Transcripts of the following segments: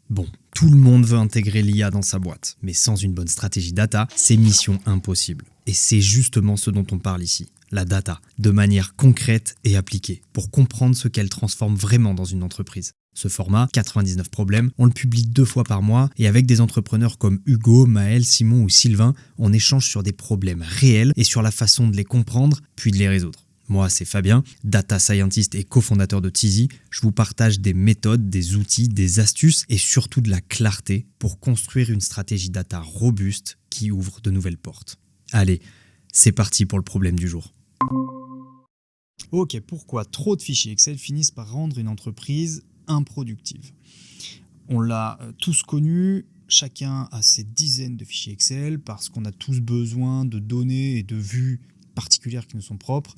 Bon, tout le monde veut intégrer l'IA dans sa boîte, mais sans une bonne stratégie data, c'est mission impossible. Et c'est justement ce dont on parle ici, la data, de manière concrète et appliquée, pour comprendre ce qu'elle transforme vraiment dans une entreprise. Ce format, 99 problèmes, on le publie 2 fois par mois et avec des entrepreneurs comme Hugo, Maël, Simon ou Sylvain, on échange sur des problèmes réels et sur la façon de les comprendre puis de les résoudre. Moi, c'est Fabien, data scientist et cofondateur de Tizi. Je vous partage des méthodes, des outils, des astuces et surtout de la clarté pour construire une stratégie data robuste qui ouvre de nouvelles portes. Allez, c'est parti pour le problème du jour. Ok, pourquoi trop de fichiers Excel finissent par rendre une entreprise improductive ? On l'a tous connu, chacun a ses dizaines de fichiers Excel parce qu'on a tous besoin de données et de vues particulières qui nous sont propres.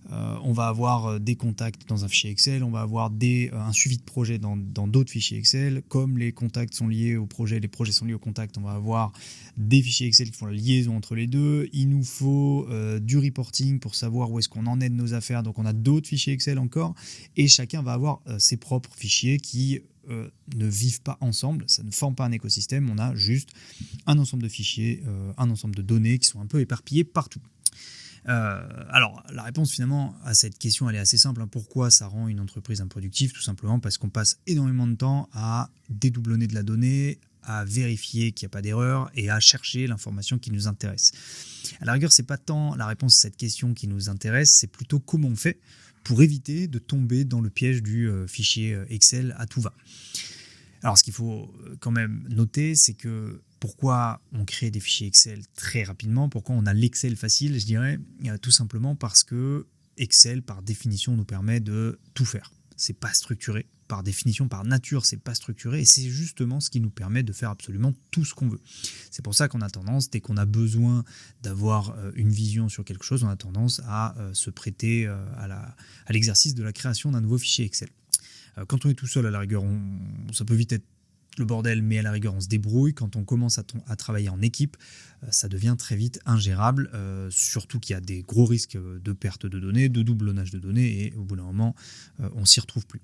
On va avoir des contacts dans un fichier Excel, on va avoir un suivi de projet dans d'autres fichiers Excel. Comme les contacts sont liés au projet, les projets sont liés aux contacts, on va avoir des fichiers Excel qui font la liaison entre les deux. Il nous faut du reporting pour savoir où est-ce qu'on en est de nos affaires, donc on a d'autres fichiers Excel encore, et chacun va avoir ses propres fichiers qui ne vivent pas ensemble, ça ne forme pas un écosystème, on a juste un ensemble de fichiers, un ensemble de données qui sont un peu éparpillées partout. Alors, la réponse finalement à cette question, elle est assez simple. Pourquoi ça rend une entreprise improductive ? Tout simplement parce qu'on passe énormément de temps à dédoublonner de la donnée, à vérifier qu'il n'y a pas d'erreur et à chercher l'information qui nous intéresse. À la rigueur, c'est pas tant la réponse à cette question qui nous intéresse, c'est plutôt comment on fait pour éviter de tomber dans le piège du fichier Excel à tout va. Alors, ce qu'il faut quand même noter, c'est que pourquoi on crée des fichiers Excel très rapidement, pourquoi on a l'Excel facile, je dirais, tout simplement parce que Excel, par définition, nous permet de tout faire. C'est pas structuré. Par définition, par nature, c'est pas structuré et c'est justement ce qui nous permet de faire absolument tout ce qu'on veut. C'est pour ça qu'on a tendance, dès qu'on a besoin d'avoir une vision sur quelque chose, on a tendance à se prêter à l'exercice de la création d'un nouveau fichier Excel. Quand on est tout seul, à la rigueur, ça peut vite être le bordel, mais à la rigueur, on se débrouille. Quand on commence à travailler en équipe, ça devient très vite ingérable, surtout qu'il y a des gros risques de perte de données, de doublonnage de données, et au bout d'un moment, on s'y retrouve plus.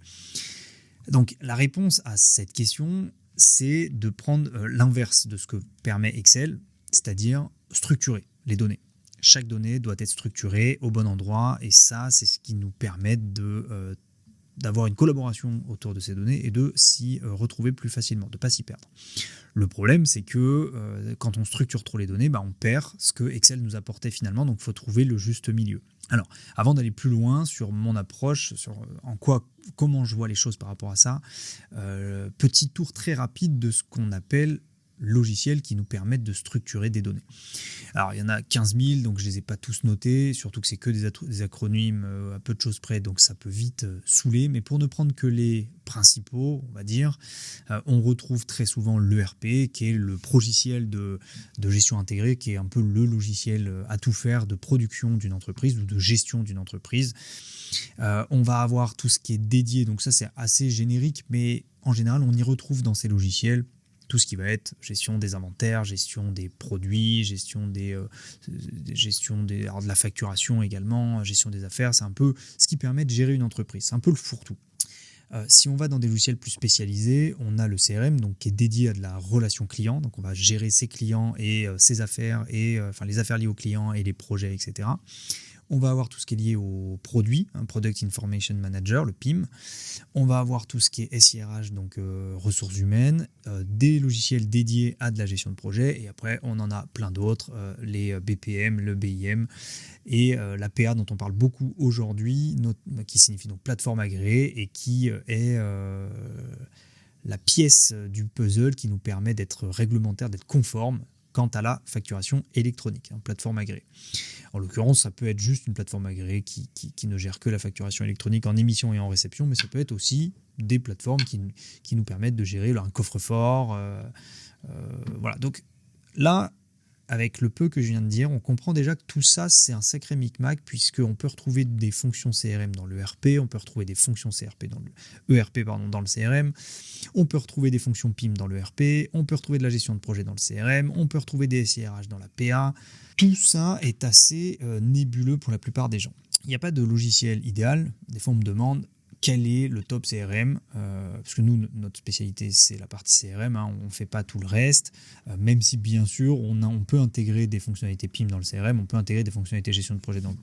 Donc, la réponse à cette question, c'est de prendre l'inverse de ce que permet Excel, c'est-à-dire structurer les données. Chaque donnée doit être structurée au bon endroit, et ça, c'est ce qui nous permet d'avoir une collaboration autour de ces données et de s'y retrouver plus facilement, de ne pas s'y perdre. Le problème, c'est que quand on structure trop les données, on perd ce que Excel nous apportait finalement, donc il faut trouver le juste milieu. Alors, avant d'aller plus loin sur mon approche, sur comment je vois les choses par rapport à ça, petit tour très rapide de ce qu'on appelle logiciels qui nous permettent de structurer des données. Alors, il y en a 15 000, donc je ne les ai pas tous notés, surtout que c'est que des acronymes à peu de choses près, donc ça peut vite saouler, mais pour ne prendre que les principaux, on va dire, on retrouve très souvent l'ERP, qui est le progiciel de gestion intégrée, qui est un peu le logiciel à tout faire de production d'une entreprise ou de gestion d'une entreprise. On va avoir tout ce qui est dédié, donc ça c'est assez générique, mais en général on y retrouve dans ces logiciels tout ce qui va être gestion des inventaires, gestion des produits, gestion de la facturation également, gestion des affaires. C'est un peu ce qui permet de gérer une entreprise. C'est un peu le fourre-tout. Si on va dans des logiciels plus spécialisés, on a le CRM donc, qui est dédié à de la relation client. Donc on va gérer ses clients et ses affaires, et les affaires liées aux clients et les projets, etc. On va avoir tout ce qui est lié au produit, Product Information Manager, le PIM. On va avoir tout ce qui est SIRH, donc ressources humaines, des logiciels dédiés à de la gestion de projet, et après on en a plein d'autres, les BPM, le BIM, et la PA dont on parle beaucoup aujourd'hui, qui signifie donc plateforme agréée, et qui est la pièce du puzzle qui nous permet d'être réglementaire, d'être conforme quant à la facturation électronique, plateforme agréée. En l'occurrence, ça peut être juste une plateforme agréée qui ne gère que la facturation électronique en émission et en réception, mais ça peut être aussi des plateformes qui nous permettent de gérer un coffre-fort. Voilà. Donc là, avec le peu que je viens de dire, on comprend déjà que tout ça, c'est un sacré micmac, puisqu'on peut retrouver des fonctions CRM dans l'ERP, on peut retrouver des fonctions dans le CRM, on peut retrouver des fonctions PIM dans l'ERP, on peut retrouver de la gestion de projet dans le CRM, on peut retrouver des SIRH dans la PA. Tout ça est assez nébuleux pour la plupart des gens. Il n'y a pas de logiciel idéal. Des fois, on me demande quel est le top CRM, parce que nous, notre spécialité, c'est la partie CRM, hein, on ne fait pas tout le reste, même si bien sûr, on peut intégrer des fonctionnalités PIM dans le CRM, on peut intégrer des fonctionnalités gestion de projet dans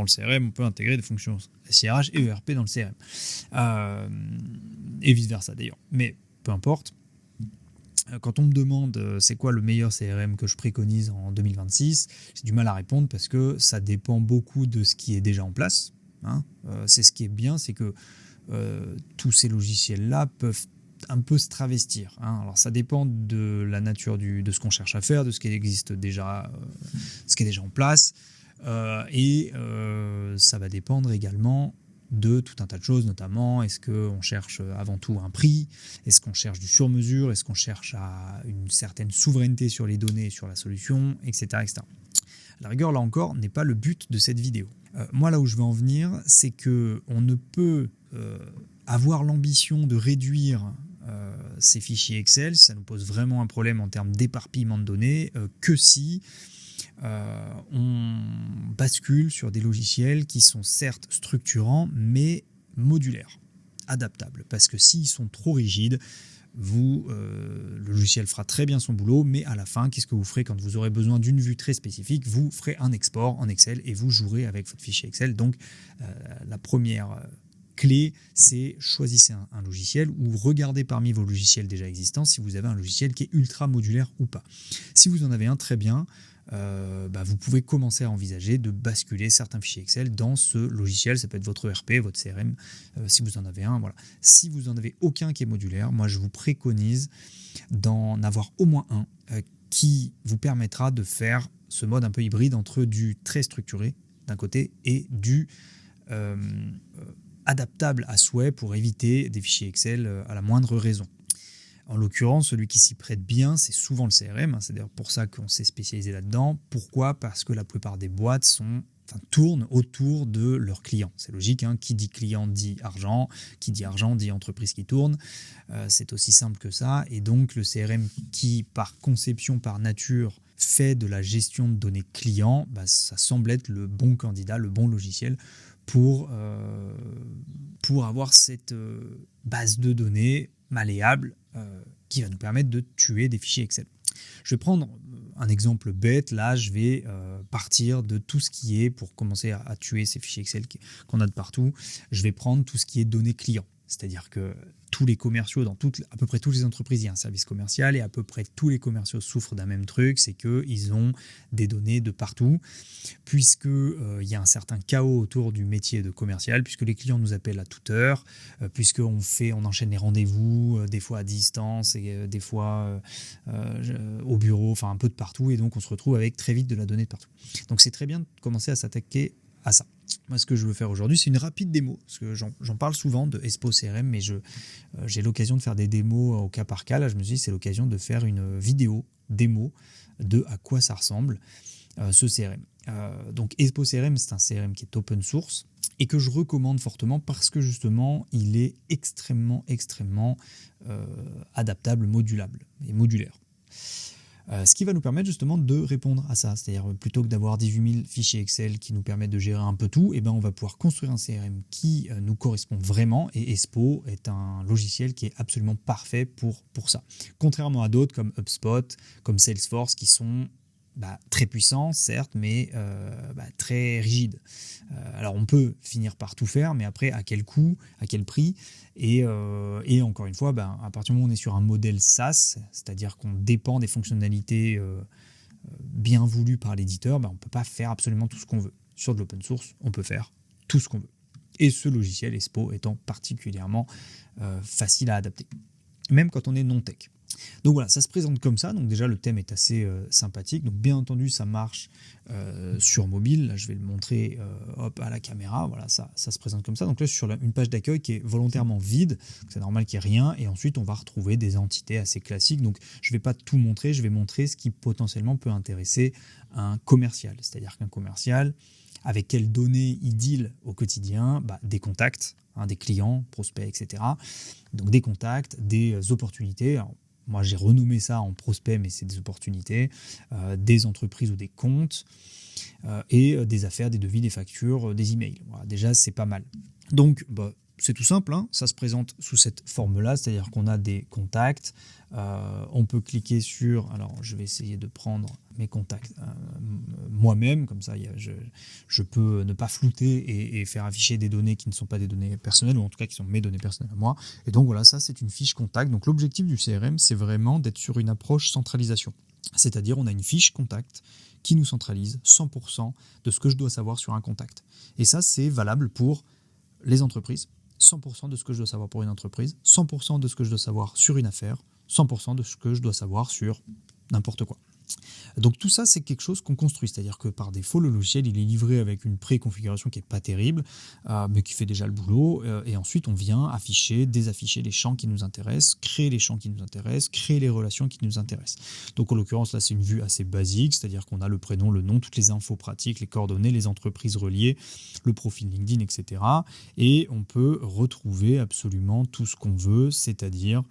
le CRM, on peut intégrer des fonctions SIRH et ERP dans le CRM, et vice-versa d'ailleurs. Mais peu importe, quand on me demande c'est quoi le meilleur CRM que je préconise en 2026, j'ai du mal à répondre parce que ça dépend beaucoup de ce qui est déjà en place. Hein. C'est ce qui est bien, c'est que tous ces logiciels-là peuvent un peu se travestir. Hein. Alors ça dépend de la nature de ce qu'on cherche à faire, de ce qui existe déjà, ce qui est déjà en place, et ça va dépendre également de tout un tas de choses, notamment est-ce qu'on cherche avant tout un prix, est-ce qu'on cherche du sur-mesure, est-ce qu'on cherche à une certaine souveraineté sur les données, sur la solution, etc. etc. À la rigueur, là encore, n'est pas le but de cette vidéo. Moi, là où je veux en venir, c'est qu'on ne peut avoir l'ambition de réduire ces fichiers Excel, ça nous pose vraiment un problème en termes d'éparpillement de données, que si on bascule sur des logiciels qui sont certes structurants, mais modulaires, adaptables. Parce que s'ils sont trop rigides, le logiciel fera très bien son boulot, mais à la fin, qu'est-ce que vous ferez quand vous aurez besoin d'une vue très spécifique? Vous ferez un export en Excel et vous jouerez avec votre fichier Excel. Donc, la première clé, c'est choisissez un logiciel ou regardez parmi vos logiciels déjà existants si vous avez un logiciel qui est ultra modulaire ou pas. Si vous en avez un, très bien. Vous pouvez commencer à envisager de basculer certains fichiers Excel dans ce logiciel. Ça peut être votre ERP, votre CRM, si vous en avez un. Voilà. Si vous n'en avez aucun qui est modulaire, moi je vous préconise d'en avoir au moins un qui vous permettra de faire ce mode un peu hybride entre du très structuré d'un côté et du adaptable à souhait pour éviter des fichiers Excel à la moindre raison. En l'occurrence, celui qui s'y prête bien, c'est souvent le CRM. C'est d'ailleurs pour ça qu'on s'est spécialisé là-dedans. Pourquoi ? Parce que la plupart des boîtes tournent autour de leurs clients. C'est logique, hein. Qui dit client dit argent. Qui dit argent dit entreprise qui tourne. C'est aussi simple que ça. Et donc, le CRM qui, par conception, par nature, fait de la gestion de données clients, ça semble être le bon candidat, le bon logiciel pour avoir cette base de données malléable qui va nous permettre de tuer des fichiers Excel. Je vais prendre un exemple bête. Là, je vais partir de tout ce qui est, pour commencer à tuer ces fichiers Excel qu'on a de partout, je vais prendre tout ce qui est données clients. C'est-à-dire que tous les commerciaux, à peu près toutes les entreprises, il y a un service commercial et à peu près tous les commerciaux souffrent d'un même truc, c'est qu'ils ont des données de partout, puisqu'il y a un certain chaos autour du métier de commercial, puisque les clients nous appellent à toute heure, puisqu'on enchaîne les rendez-vous, des fois à distance et des fois au bureau, enfin un peu de partout, et donc on se retrouve avec très vite de la donnée de partout. Donc c'est très bien de commencer à s'attaquer à ça. Moi, ce que je veux faire aujourd'hui, c'est une rapide démo, parce que j'en parle souvent de Espo CRM, mais j'ai l'occasion de faire des démos au cas par cas. Là, je me suis dit, c'est l'occasion de faire une vidéo démo de à quoi ça ressemble, ce CRM. Donc, Espo CRM, c'est un CRM qui est open source et que je recommande fortement parce que, justement, il est extrêmement adaptable, modulable et modulaire. Ce qui va nous permettre justement de répondre à ça, c'est-à-dire plutôt que d'avoir 18 000 fichiers Excel qui nous permettent de gérer un peu tout, on va pouvoir construire un CRM qui nous correspond vraiment, et Espo est un logiciel qui est absolument parfait pour ça. Contrairement à d'autres comme HubSpot, comme Salesforce, qui sont très puissants, certes, mais très rigides. Alors on peut finir par tout faire, mais après à quel coût, à quel prix, et encore une fois, à partir du moment où on est sur un modèle SaaS, c'est-à-dire qu'on dépend des fonctionnalités bien voulues par l'éditeur, on ne peut pas faire absolument tout ce qu'on veut. Sur de l'open source, on peut faire tout ce qu'on veut. Et ce logiciel Espo étant particulièrement facile à adapter, même quand on est non-tech. Donc voilà, ça se présente comme ça. Donc déjà, le thème est assez sympathique. Donc bien entendu, ça marche sur mobile. Là, je vais le montrer à la caméra. Voilà, ça se présente comme ça. Donc là, je suis sur une page d'accueil qui est volontairement vide. C'est normal qu'il n'y ait rien. Et ensuite, on va retrouver des entités assez classiques. Donc je ne vais pas tout montrer. Je vais montrer ce qui potentiellement peut intéresser un commercial. C'est-à-dire qu'un commercial, avec quelles données il deal au quotidien, des contacts, des clients, prospects, etc. Donc des contacts, des opportunités. Alors, moi, j'ai renommé ça en prospects, mais c'est des opportunités, des entreprises ou des comptes, et des affaires, des devis, des factures, des emails. Voilà, déjà, c'est pas mal. Donc, c'est tout simple, hein. Ça se présente sous cette forme-là, c'est-à-dire qu'on a des contacts, on peut cliquer sur, alors je vais essayer de prendre mes contacts moi-même, comme ça je peux ne pas flouter et faire afficher des données qui ne sont pas des données personnelles, ou en tout cas qui sont mes données personnelles à moi. Et donc voilà, ça c'est une fiche contact. Donc l'objectif du CRM, c'est vraiment d'être sur une approche centralisation. C'est-à-dire on a une fiche contact qui nous centralise 100% de ce que je dois savoir sur un contact. Et ça c'est valable pour les entreprises, 100% de ce que je dois savoir pour une entreprise, 100% de ce que je dois savoir sur une affaire, 100% de ce que je dois savoir sur n'importe quoi. Donc tout ça, c'est quelque chose qu'on construit, c'est-à-dire que par défaut, le logiciel, il est livré avec une pré-configuration qui n'est pas terrible, mais qui fait déjà le boulot, et ensuite on vient afficher, désafficher les champs qui nous intéressent, créer les champs qui nous intéressent, créer les relations qui nous intéressent. Donc en l'occurrence, là, c'est une vue assez basique, c'est-à-dire qu'on a le prénom, le nom, toutes les infos pratiques, les coordonnées, les entreprises reliées, le profil LinkedIn, etc. Et on peut retrouver absolument tout ce qu'on veut, c'est-à-dire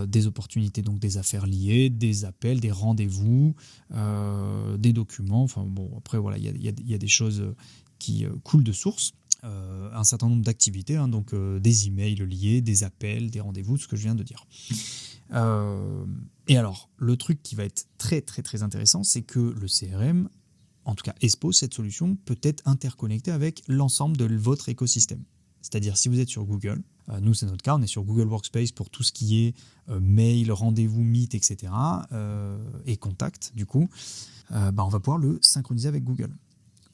des opportunités, donc des affaires liées, des appels, des rendez-vous, des documents. Enfin bon, après voilà, il y a des choses qui coulent de source. Un certain nombre d'activités, hein, donc des emails liés, des appels, des rendez-vous, ce que je viens de dire. Et alors, le truc qui va être très très très intéressant, c'est que le CRM, en tout cas Espo, cette solution peut être interconnectée avec l'ensemble de votre écosystème. C'est-à-dire si vous êtes sur Google, nous c'est notre cas, on est sur Google Workspace pour tout ce qui est mail, rendez-vous, meet, etc. Et contact du coup, on va pouvoir le synchroniser avec Google.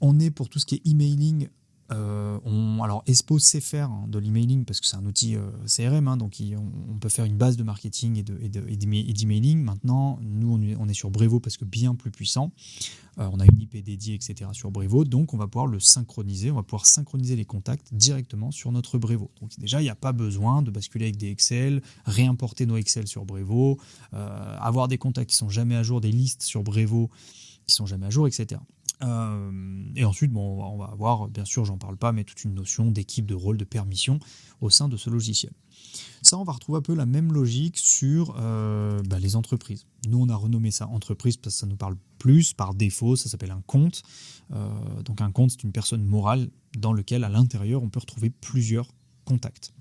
On est pour tout ce qui est emailing, alors Espo sait faire de l'emailing parce que c'est un outil CRM, hein, donc on peut faire une base de marketing et d'emailing. Maintenant, nous on est sur Brevo parce que bien plus puissant. On a une IP dédiée, etc. sur Brevo, donc on va pouvoir le synchroniser, on va pouvoir synchroniser les contacts directement sur notre Brevo. Donc déjà, il n'y a pas besoin de basculer avec des Excel, réimporter nos Excel sur Brevo, avoir des contacts qui sont jamais à jour, des listes sur Brevo qui sont jamais à jour, etc. Et ensuite, on va avoir, bien sûr, j'en parle pas, mais toute une notion d'équipe, de rôle, de permission au sein de ce logiciel. Ça, on va retrouver un peu la même logique sur les entreprises. Nous, on a renommé ça entreprise parce que ça nous parle plus. Par défaut, ça s'appelle un compte. Donc un compte, c'est une personne morale dans lequel, à l'intérieur, on peut retrouver plusieurs contacts.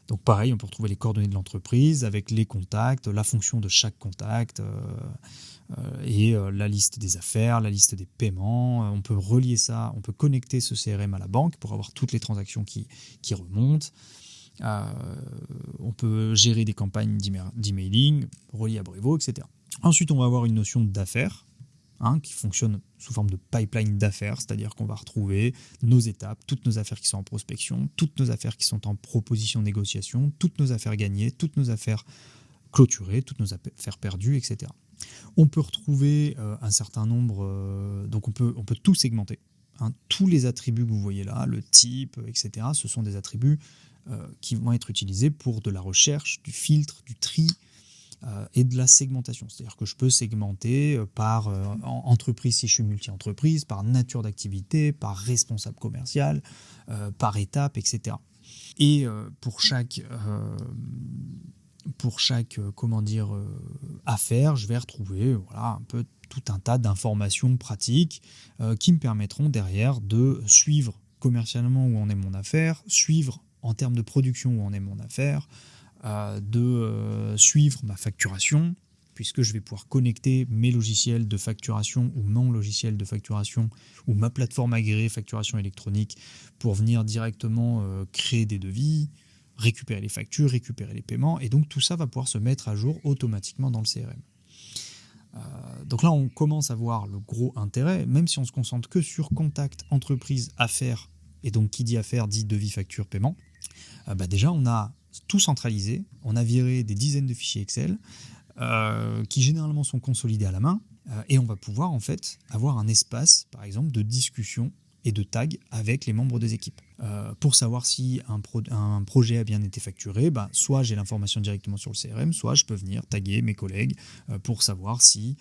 Donc pareil, on peut retrouver les coordonnées de l'entreprise avec les contacts, la fonction de chaque contact et la liste des affaires, la liste des paiements. On peut relier ça, on peut connecter ce CRM à la banque pour avoir toutes les transactions qui remontent. On peut gérer des campagnes d'emailing reliées à Brevo, etc. Ensuite, on va avoir une notion d'affaires, qui fonctionne sous forme de pipeline d'affaires, c'est-à-dire qu'on va retrouver nos étapes, toutes nos affaires qui sont en prospection, toutes nos affaires qui sont en proposition négociation, toutes nos affaires gagnées, toutes nos affaires clôturées, toutes nos affaires perdues, etc. On peut retrouver un certain nombre, donc on peut tout segmenter. Tous les attributs que vous voyez là, le type, etc., ce sont des attributs qui vont être utilisés pour de la recherche, du filtre, du tri et de la segmentation. C'est-à-dire que je peux segmenter par entreprise si je suis multi-entreprise, par nature d'activité, par responsable commercial, par étape, etc. Et pour chaque affaire, je vais retrouver un peu tout un tas d'informations pratiques qui me permettront derrière de suivre commercialement où en est mon affaire, suivre en termes de production où en est mon affaire, de suivre ma facturation, puisque je vais pouvoir connecter mes logiciels de facturation ou mon logiciel de facturation ou ma plateforme agréée facturation électronique pour venir directement créer des devis, récupérer les factures, récupérer les paiements, et donc tout ça va pouvoir se mettre à jour automatiquement dans le CRM. Donc là, on commence à voir le gros intérêt, même si on se concentre que sur contact, entreprise, affaires, et donc qui dit affaires dit devis, facture, paiement. Déjà, on a tout centralisé, on a viré des dizaines de fichiers Excel qui généralement sont consolidés à la main, et on va pouvoir en fait avoir un espace, par exemple, de discussion et de tag avec les membres des équipes. Pour savoir si un projet a bien été facturé, soit j'ai l'information directement sur le CRM, soit je peux venir taguer mes collègues pour savoir si,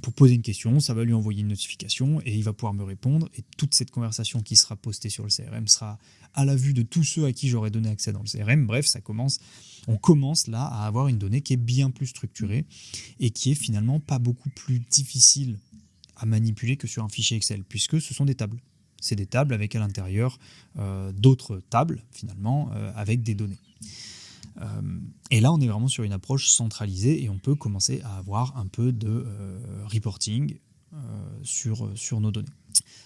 pour poser une question, ça va lui envoyer une notification et il va pouvoir me répondre, et toute cette conversation qui sera postée sur le CRM sera à la vue de tous ceux à qui j'aurai donné accès dans le CRM. Bref, on commence là à avoir une donnée qui est bien plus structurée et qui est finalement pas beaucoup plus difficile à manipuler que sur un fichier Excel, puisque ce sont des tables. C'est des tables avec à l'intérieur d'autres tables, finalement, avec des données. Et là, on est vraiment sur une approche centralisée et on peut commencer à avoir un peu de reporting sur nos données.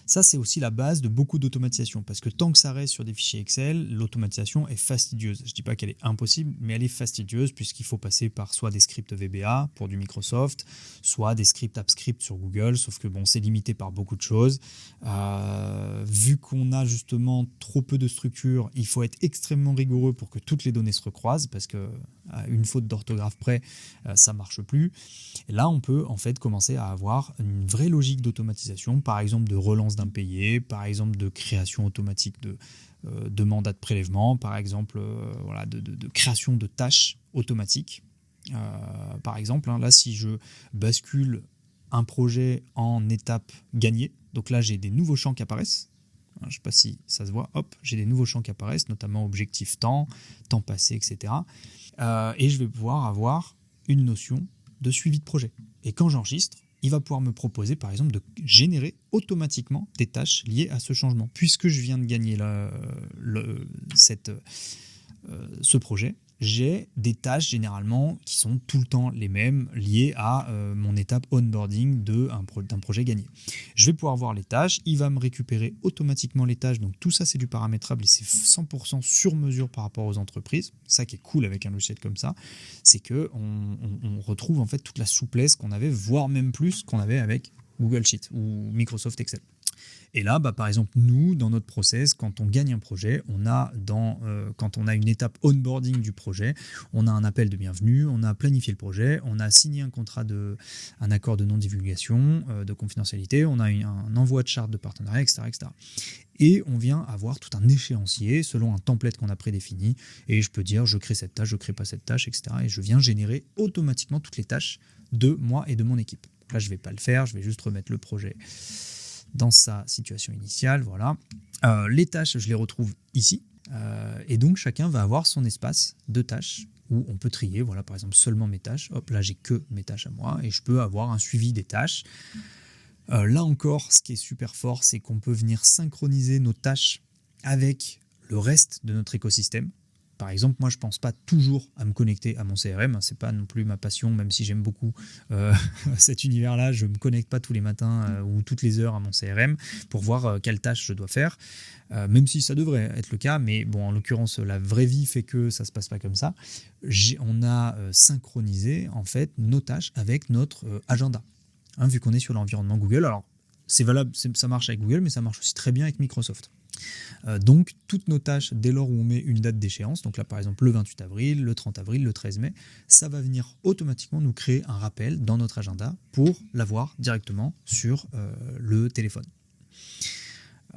Ça, c'est aussi la base de beaucoup d'automatisation, parce que tant que ça reste sur des fichiers Excel, l'automatisation est fastidieuse. Je ne dis pas qu'elle est impossible, mais elle est fastidieuse, puisqu'il faut passer par soit des scripts VBA pour du Microsoft, soit des scripts AppScript sur Google, sauf que bon, c'est limité par beaucoup de choses. Vu qu'on a justement trop peu de structure, il faut être extrêmement rigoureux pour que toutes les données se recroisent, parce que à une faute d'orthographe près, ça ne marche plus. Et là, on peut en fait commencer à avoir une vraie logique d'automatisation, par exemple de relance d'impayés, par exemple de création automatique de mandats de prélèvement, par exemple de création de tâches automatiques. Par exemple, là, si je bascule un projet en étape gagnée, donc là, j'ai des nouveaux champs qui apparaissent. Je ne sais pas si ça se voit, hop, j'ai des nouveaux champs qui apparaissent, notamment objectif temps passé, etc. Et je vais pouvoir avoir une notion de suivi de projet. Et quand j'enregistre, il va pouvoir me proposer, par exemple, de générer automatiquement des tâches liées à ce changement. Puisque je viens de gagner ce projet, j'ai des tâches généralement qui sont tout le temps les mêmes, liées à mon étape onboarding d'un projet gagné. Je vais pouvoir voir les tâches, il va me récupérer automatiquement les tâches, donc tout ça c'est du paramétrable et c'est 100% sur mesure par rapport aux entreprises. Ça qui est cool avec un logiciel comme ça, c'est qu'on retrouve en fait toute la souplesse qu'on avait, voire même plus qu'on avait avec Google Sheet ou Microsoft Excel. Et là, par exemple, nous, dans notre process, quand on gagne un projet, quand on a une étape onboarding du projet, on a un appel de bienvenue, on a planifié le projet, on a signé un accord de non-divulgation, de confidentialité, on a un envoi de charte de partenariat, etc., etc. Et on vient avoir tout un échéancier selon un template qu'on a prédéfini. Et je peux dire, je crée cette tâche, je ne crée pas cette tâche, etc. Et je viens générer automatiquement toutes les tâches de moi et de mon équipe. Là, je ne vais pas le faire, je vais juste remettre le projet dans sa situation initiale, voilà. Les tâches, je les retrouve ici, et donc chacun va avoir son espace de tâches où on peut trier, voilà, par exemple seulement mes tâches, hop, là j'ai que mes tâches à moi, et je peux avoir un suivi des tâches. Là encore, ce qui est super fort, c'est qu'on peut venir synchroniser nos tâches avec le reste de notre écosystème. Par exemple, moi, je ne pense pas toujours à me connecter à mon CRM. Ce n'est pas non plus ma passion, même si j'aime beaucoup cet univers-là. Je ne me connecte pas tous les matins ou toutes les heures à mon CRM pour voir quelle tâche je dois faire, même si ça devrait être le cas. Mais bon, en l'occurrence, la vraie vie fait que ça ne se passe pas comme ça. On a synchronisé en fait nos tâches avec notre agenda, vu qu'on est sur l'environnement Google. Alors, c'est valable, ça marche avec Google, mais ça marche aussi très bien avec Microsoft. Donc toutes nos tâches, dès lors où on met une date d'échéance, donc là par exemple le 28 avril, le 30 avril, le 13 mai, ça va venir automatiquement nous créer un rappel dans notre agenda pour l'avoir directement sur le téléphone.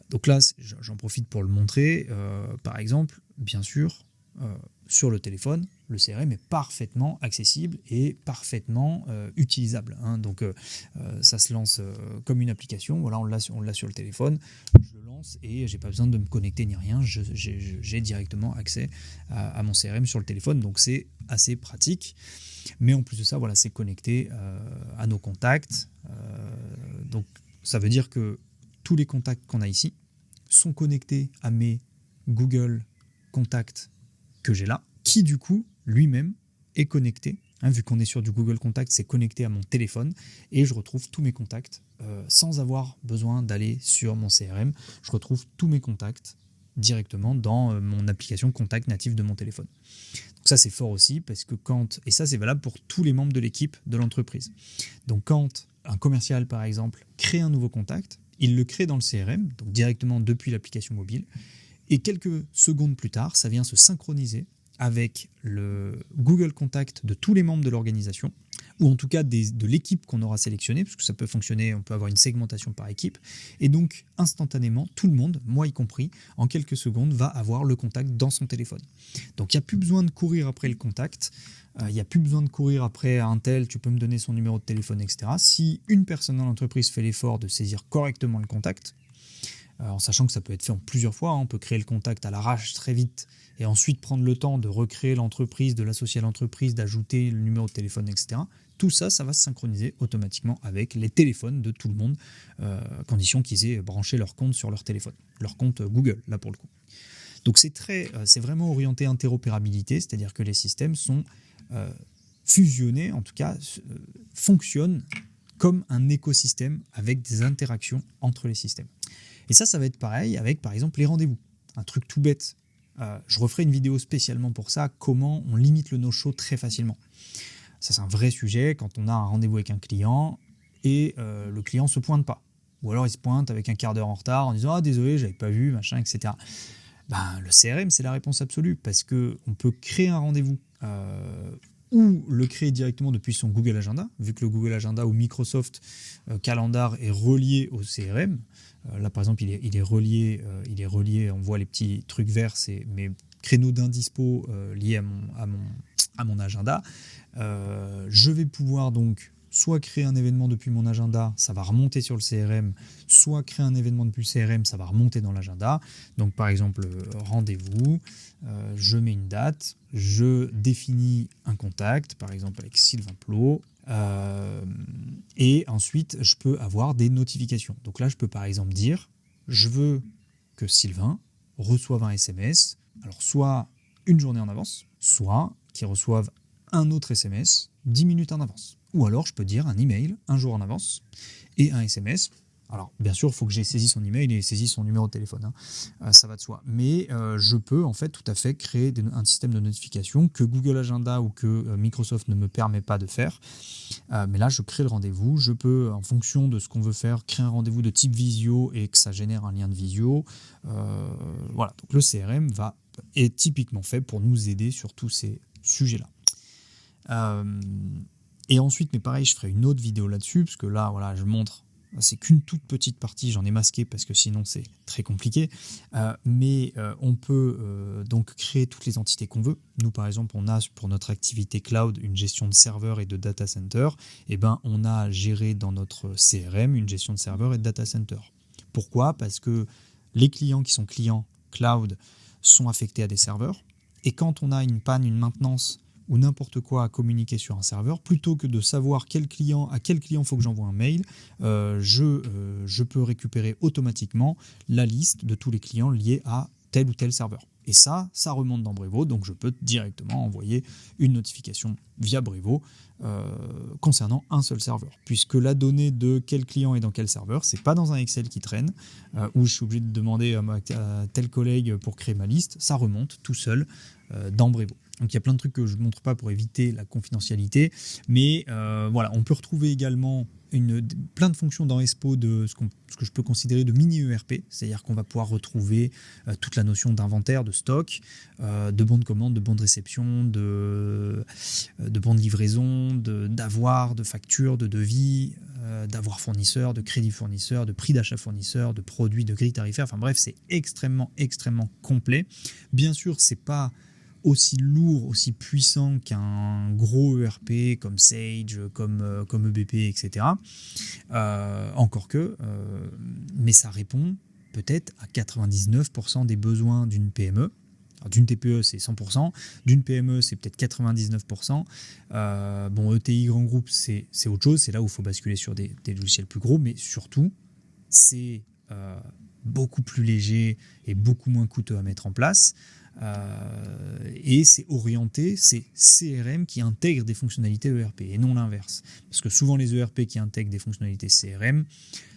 Donc là, j'en profite pour le montrer. Par exemple, bien sûr, sur le téléphone, le CRM est parfaitement accessible et parfaitement utilisable. Donc ça se lance comme une application. Voilà, on l'a sur le téléphone. Je le lance et j'ai pas besoin de me connecter ni rien. J'ai directement accès à mon CRM sur le téléphone. Donc c'est assez pratique. Mais en plus de ça, voilà, c'est connecté à nos contacts. Donc ça veut dire que tous les contacts qu'on a ici sont connectés à mes Google contacts que j'ai là, qui du coup lui-même est connecté, vu qu'on est sur du Google Contact, c'est connecté à mon téléphone et je retrouve tous mes contacts sans avoir besoin d'aller sur mon CRM. Je retrouve tous mes contacts directement dans mon application contact native de mon téléphone. Donc ça c'est fort aussi parce que et ça c'est valable pour tous les membres de l'équipe de l'entreprise. Donc quand un commercial par exemple crée un nouveau contact, il le crée dans le CRM, donc directement depuis l'application mobile. Et quelques secondes plus tard, ça vient se synchroniser avec le Google Contact de tous les membres de l'organisation, ou en tout cas de l'équipe qu'on aura sélectionnée, parce que ça peut fonctionner, on peut avoir une segmentation par équipe. Et donc, instantanément, tout le monde, moi y compris, en quelques secondes, va avoir le contact dans son téléphone. Donc, il n'y a plus besoin de courir après le contact, il n'y a plus besoin de courir après un tel, tu peux me donner son numéro de téléphone, etc. Si une personne dans l'entreprise fait l'effort de saisir correctement le contact, en sachant que ça peut être fait en plusieurs fois. On peut créer le contact à l'arrache très vite et ensuite prendre le temps de recréer l'entreprise, de l'associer à l'entreprise, d'ajouter le numéro de téléphone, etc. Tout ça, ça va se synchroniser automatiquement avec les téléphones de tout le monde, condition qu'ils aient branché leur compte sur leur téléphone, leur compte Google, là pour le coup. Donc c'est vraiment orienté interopérabilité, c'est-à-dire que les systèmes sont fusionnés, en tout cas fonctionnent comme un écosystème avec des interactions entre les systèmes. Et ça va être pareil avec, par exemple, les rendez-vous. Un truc tout bête. Je referai une vidéo spécialement pour ça, comment on limite le no-show très facilement. Ça, c'est un vrai sujet quand on a un rendez-vous avec un client et le client ne se pointe pas. Ou alors il se pointe avec un quart d'heure en retard en disant « Ah, désolé, j'avais pas vu, machin, etc. » Le CRM, c'est la réponse absolue parce qu'on peut créer un rendez-vous ou le créer directement depuis son Google Agenda, vu que le Google Agenda ou Microsoft Calendar est relié au CRM. Là, par exemple, il est relié, on voit les petits trucs verts, c'est mes créneaux d'indispo liés à mon agenda. Je vais pouvoir donc soit créer un événement depuis mon agenda, ça va remonter sur le CRM, soit créer un événement depuis le CRM, ça va remonter dans l'agenda. Donc par exemple, rendez-vous, je mets une date, je définis un contact, par exemple avec Sylvain Plot, et ensuite je peux avoir des notifications. Donc là, je peux par exemple dire, je veux que Sylvain reçoive un SMS, alors soit une journée en avance, soit qu'il reçoive un autre SMS 10 minutes en avance. Ou alors, je peux dire un email un jour en avance et un SMS. Alors, bien sûr, il faut que j'ai saisi son email et saisi son numéro de téléphone. Ça va de soi. Mais je peux en fait tout à fait créer un système de notification que Google Agenda ou que Microsoft ne me permet pas de faire. Mais là, je crée le rendez-vous. Je peux, en fonction de ce qu'on veut faire, créer un rendez-vous de type visio et que ça génère un lien de visio. Voilà. Donc, le CRM est typiquement fait pour nous aider sur tous ces sujets-là. Et ensuite, mais pareil, je ferai une autre vidéo là-dessus, parce que là, voilà, je montre, c'est qu'une toute petite partie, j'en ai masqué parce que sinon c'est très compliqué, mais on peut donc créer toutes les entités qu'on veut. Nous, par exemple, on a pour notre activité cloud une gestion de serveurs et de data center, et on a géré dans notre CRM une gestion de serveurs et de data center. Pourquoi ? Parce que les clients qui sont clients cloud sont affectés à des serveurs, et quand on a une panne, une maintenance, ou n'importe quoi à communiquer sur un serveur, plutôt que de savoir à quel client il faut que j'envoie un mail, je peux récupérer automatiquement la liste de tous les clients liés à tel ou tel serveur. Et ça remonte dans Brevo, donc je peux directement envoyer une notification via Brevo concernant un seul serveur. Puisque la donnée de quel client est dans quel serveur, c'est pas dans un Excel qui traîne, où je suis obligé de demander à tel collègue pour créer ma liste, ça remonte tout seul dans Brevo. Donc il y a plein de trucs que je ne montre pas pour éviter la confidentialité, mais voilà, on peut retrouver également plein de fonctions dans Espo de ce que je peux considérer de mini ERP, c'est-à-dire qu'on va pouvoir retrouver toute la notion d'inventaire, de stock, de bons de commande, de bons de réception, de bons de livraison, d'avoir, de factures, de devis, d'avoir fournisseur, de crédit fournisseur, de prix d'achat fournisseur, de produits, de grilles tarifaires, enfin bref, c'est extrêmement complet. Bien sûr, c'est pas aussi lourd, aussi puissant qu'un gros ERP comme Sage, comme EBP, etc. Encore que, mais ça répond peut-être à 99% des besoins d'une PME. Alors, d'une TPE, c'est 100%. D'une PME, c'est peut-être 99%. ETI grand groupe, c'est autre chose. C'est là où il faut basculer sur des logiciels plus gros. Mais surtout, c'est beaucoup plus léger et beaucoup moins coûteux à mettre en place. Et c'est orienté, c'est CRM qui intègre des fonctionnalités ERP et non l'inverse. Parce que souvent les ERP qui intègrent des fonctionnalités CRM,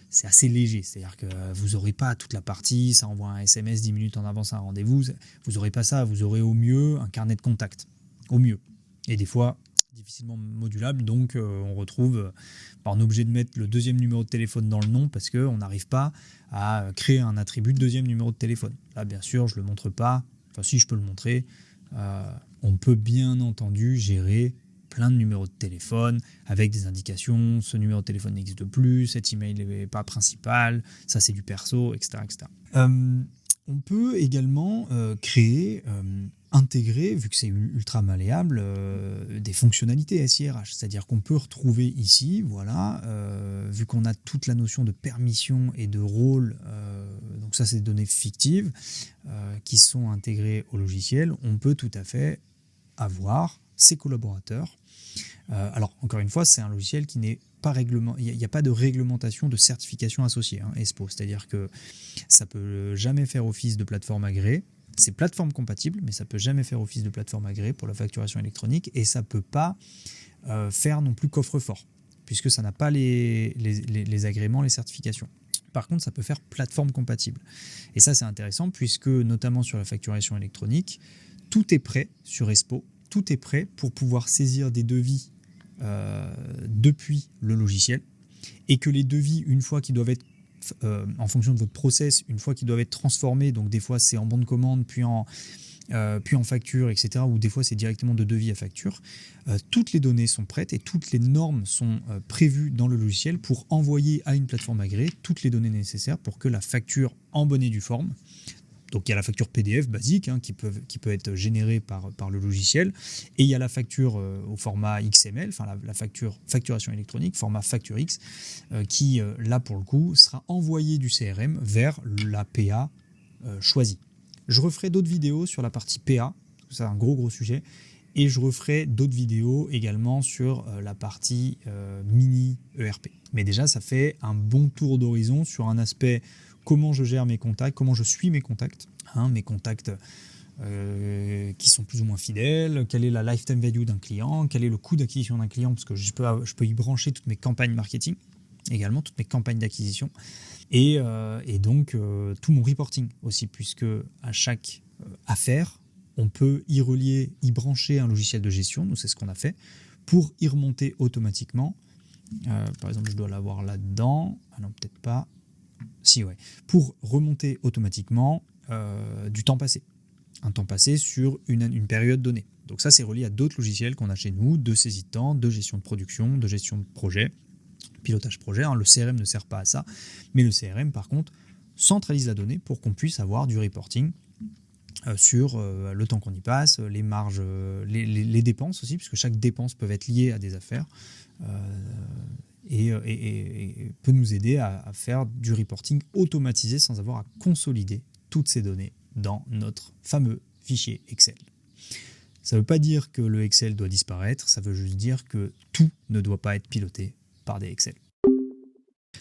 c'est assez léger. C'est-à-dire que vous n'aurez pas toute la partie, ça envoie un SMS 10 minutes en avance à un rendez-vous. Vous n'aurez pas ça, vous aurez au mieux un carnet de contact. Au mieux. Et des fois, difficilement modulable, donc on est obligé de mettre le deuxième numéro de téléphone dans le nom parce qu'on n'arrive pas à créer un attribut de deuxième numéro de téléphone. Là, bien sûr, je ne le montre pas. Enfin, si je peux le montrer, on peut bien entendu gérer plein de numéros de téléphone avec des indications, ce numéro de téléphone n'existe plus, cet email n'est pas principal, ça c'est du perso, etc. On peut également intégrer, vu que c'est ultra malléable, des fonctionnalités SIRH, c'est-à-dire qu'on peut retrouver ici, voilà, vu qu'on a toute la notion de permission et de rôle, donc donc ça c'est des données fictives qui sont intégrées au logiciel, on peut tout à fait avoir ses collaborateurs. Alors encore une fois, c'est un logiciel qui n'est pas réglementé, il n'y a pas de réglementation de certification associée, Espo, c'est-à-dire que ça ne peut jamais faire office de plateforme agréée. C'est plateforme compatible, mais ça ne peut jamais faire office de plateforme agréée pour la facturation électronique, et ça ne peut pas faire non plus coffre-fort, puisque ça n'a pas les agréments, les certifications. Par contre, ça peut faire plateforme compatible. Et ça, c'est intéressant, puisque notamment sur la facturation électronique, tout est prêt sur Espo, tout est prêt pour pouvoir saisir des devis depuis le logiciel, et que les devis, une fois qu'ils doivent être en fonction de votre process, une fois qu'ils doivent être transformés, donc des fois c'est en bon de commande, puis en facture, etc., ou des fois c'est directement de devis à facture, toutes les données sont prêtes et toutes les normes sont prévues dans le logiciel pour envoyer à une plateforme agréée toutes les données nécessaires pour que la facture en bonne et due forme, donc il y a la facture PDF basique qui peut être générée par le logiciel, et il y a la facture au format XML, enfin la facturation électronique, format facture X, qui là pour le coup sera envoyée du CRM vers la PA choisie. Je referai d'autres vidéos sur la partie PA, c'est un gros sujet, et je referai d'autres vidéos également sur la partie mini ERP. Mais déjà ça fait un bon tour d'horizon sur un aspect comment je gère mes contacts, comment je suis mes contacts, mes contacts qui sont plus ou moins fidèles, quelle est la lifetime value d'un client, quel est le coût d'acquisition d'un client, parce que je peux y brancher toutes mes campagnes marketing, également toutes mes campagnes d'acquisition, et donc tout mon reporting aussi, puisque à chaque affaire, on peut y relier, y brancher un logiciel de gestion, nous c'est ce qu'on a fait, pour y remonter automatiquement. Par exemple, je dois l'avoir là-dedans, ah non peut-être pas, pour remonter automatiquement du temps passé. Un temps passé sur une période donnée. Donc ça, c'est relié à d'autres logiciels qu'on a chez nous, de saisie de temps, de gestion de production, de gestion de projet, pilotage projet. Le CRM ne sert pas à ça, mais le CRM, par contre, centralise la donnée pour qu'on puisse avoir du reporting sur le temps qu'on y passe, les marges, les dépenses aussi, puisque chaque dépense peut être liée à des affaires. Et peut nous aider à faire du reporting automatisé sans avoir à consolider toutes ces données dans notre fameux fichier Excel. Ça ne veut pas dire que le Excel doit disparaître, ça veut juste dire que tout ne doit pas être piloté par des Excel.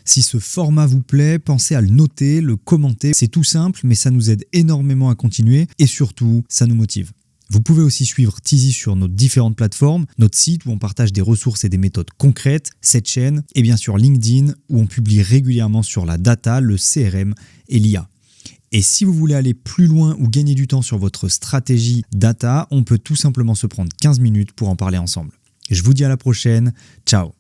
Si ce format vous plaît, pensez à le noter, le commenter. C'est tout simple, mais ça nous aide énormément à continuer et surtout, ça nous motive. Vous pouvez aussi suivre Tizi sur nos différentes plateformes, notre site où on partage des ressources et des méthodes concrètes, cette chaîne, et bien sûr LinkedIn où on publie régulièrement sur la data, le CRM et l'IA. Et si vous voulez aller plus loin ou gagner du temps sur votre stratégie data, on peut tout simplement se prendre 15 minutes pour en parler ensemble. Je vous dis à la prochaine, ciao.